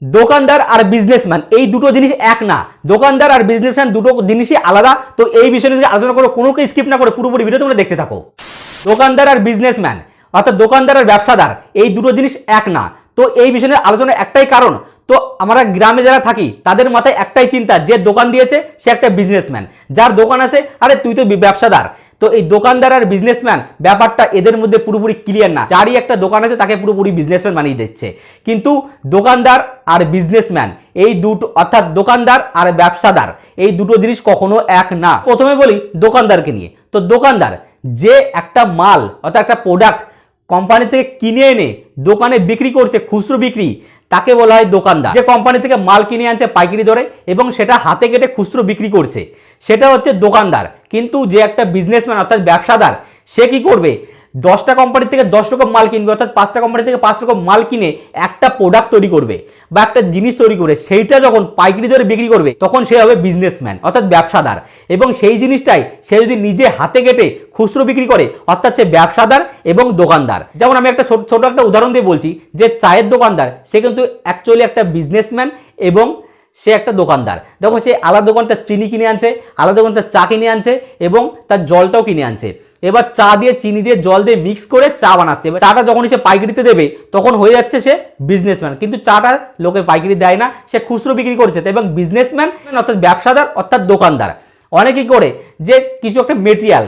দোকানদার আর বিজনেসম্যান এই দুটো জিনিস এক না। দোকানদার আর বিজনেসম্যান দুটো জিনিসই আলাদা। তো এই বিষয়ে যদি আলোচনা করো, কোনোকে স্কিপ না করে পুরোপুরি ভিডিও তোমরা দেখতে থাকো। দোকানদার আর বিজনেসম্যান অর্থাৎ দোকানদার আর ব্যবসাদার এই দুটো জিনিস এক না। তো এই বিষয়ে আলোচনা একটাই কারণ, তো আমরা গ্রামে যারা থাকি তাদের মাথায় একটাই চিন্তা, যে দোকান দিয়েছে সে একটা বিজনেসম্যান, যার দোকান আছে আরে তুই তো ব্যবসাদার। তো এই দোকানদার আর বিজনেসম্যান ব্যাপারটা এদের মধ্যে পুরোপুরি ক্লিয়ার না। যারই একটা দোকান আছে তাকে পুরোপুরি বিজনেসম্যান বানিয়ে দিচ্ছে। কিন্তু দোকানদার আর বিজনেসম্যান এই দুটো অর্থাৎ দোকানদার আর ব্যবসাদার এই দুটো জিনিস কখনো এক না। প্রথমে বলি দোকানদারকে নিয়ে। তো দোকানদার যে একটা মাল অর্থাৎ একটা প্রোডাক্ট কোম্পানি থেকে কিনে এনে দোকানে বিক্রি করছে, খুচরো বিক্রি, তাকে বলা হয় দোকানদার। যে কোম্পানি থেকে মাল কিনে আনছে পাইকারি দরে এবং সেটা হাতে কেটে খুচরো বিক্রি করছে, সেটা হচ্ছে দোকানদার। কিন্তু যে একটা বিজনেসম্যান অর্থাৎ ব্যবসাদার, সে কি করবে, 10টা কোম্পানি থেকে 10 রকম মাল কিনবে, অর্থাৎ 5টা কোম্পানি থেকে 5 রকম মাল কিনে একটা প্রোডাক্ট তৈরি করবে বা একটা জিনিস তৈরি করে সেইটা যখন পাইকারি দরে বিক্রি করবে তখন সে হবে বিজনেসম্যান অর্থাৎ ব্যবসাদার। এবং সেই জিনিসটাই সে যদি নিজে হাতে কেটে খুচরো বিক্রি করে অর্থাৎ সে ব্যবসাদার এবং দোকানদার। যেমন আমি একটা ছোট একটা উদাহরণ দিয়ে বলছি, যে চায়ের দোকানদার সে কিন্তু অ্যাকচুয়ালি একটা বিজনেসম্যান এবং সে একটা দোকানদার। দেখো সে আলাদা দোকান তার চিনি কিনে আনছে, আলাদা দোকান তার চা কিনে আনছে এবং তার জলটাও কিনে আনছে। এবার চা দিয়ে চিনি দিয়ে জল দিয়ে মিক্স করে চা বানাচ্ছে। এবার চাটা যখন সে পাইকারিতে দেবে তখন হয়ে যাচ্ছে সে বিজনেসম্যান। কিন্তু চাটা লোকে পাইকারি দেয় না, সে খুচরো বিক্রি করছে। এবং বিজনেসম্যান অর্থাৎ ব্যবসাদার অর্থাৎ দোকানদার অনেকেই করে যে কিছু একটা মেটেরিয়াল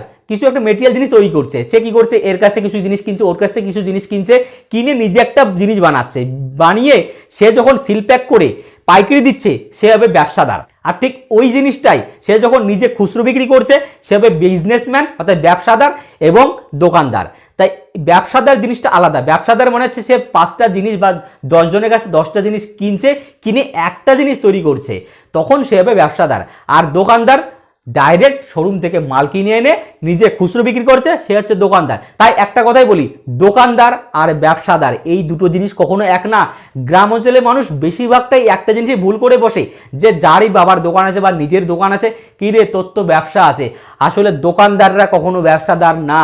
জিনিস তৈরি করছে, সে কি করছে, এর কাছ থেকে কিছু জিনিস কিনছে, ওর কাছ থেকে কিছু জিনিস কিনছে, কিনে নিজে একটা জিনিস বানাচ্ছে, বানিয়ে সে যখন সিল প্যাক করে পাইকারি দিচ্ছে সে হবে ব্যবসাদার। আর ঠিক ওই জিনিসটাই সে যখন নিজে খুচরো বিক্রি করছে সে হবে বিজনেসম্যান অর্থাৎ ব্যবসাদার এবং দোকানদার। তাই ব্যবসাদার জিনিসটা আলাদা। ব্যবসাদার মনে হচ্ছে সে 5টা জিনিস বা 10 জনের কাছে 10টা জিনিস কিনছে, কিনে একটা জিনিস তৈরি করছে, তখন সে হবে ব্যবসাদার। আর দোকানদার ডাইরেক্ট শোরুম থেকে মাল কিনে এনে নিজে খুচরো বিক্রি করছে, সে হচ্ছে দোকানদার। তাই একটা কথাই বলি, দোকানদার আর ব্যবসাদার এই দুটো জিনিস কখনো এক না। গ্রাম অঞ্চলে মানুষ বেশিরভাগটাই একটা জিনিসই ভুল করে বসে, যে যারই বাবার দোকান আছে বা নিজের দোকান আছে, কি রে তোর তো ব্যবসা আছে। আসলে দোকানদাররা কখনো ব্যবসাদার না।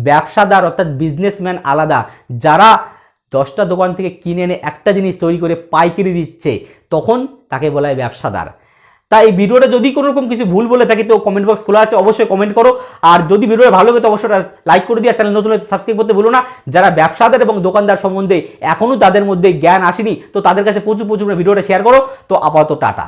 ব্যবসাদার অর্থাৎ বিজনেসম্যান আলাদা। যারা 10টা দোকান থেকে কিনে এনে একটা জিনিস তৈরি করে পাইকারি দিচ্ছে তখন তাকে বলা হয় ব্যবসাদার। তাই এই ভিডিওটা যদি কোনো রকম কিছু ভুল বলে থাকি তো কমেন্ট বক্স খোলা আছে, অবশ্যই কমেন্ট করো। আর যদি ভিডিওটা ভালো লাগে তো অবশ্যই লাইক করে দিয়ে চ্যানেল নতুন হলে সাবস্ক্রাইব করতে ভুলো না। যারা ব্যবসাদার এবং দোকানদার সম্বন্ধে এখনও তাদের মধ্যে জ্ঞান আসেনি তো তাদের কাছে প্রচুর ভিডিওটা শেয়ার করো। তো আপাতত টাটা।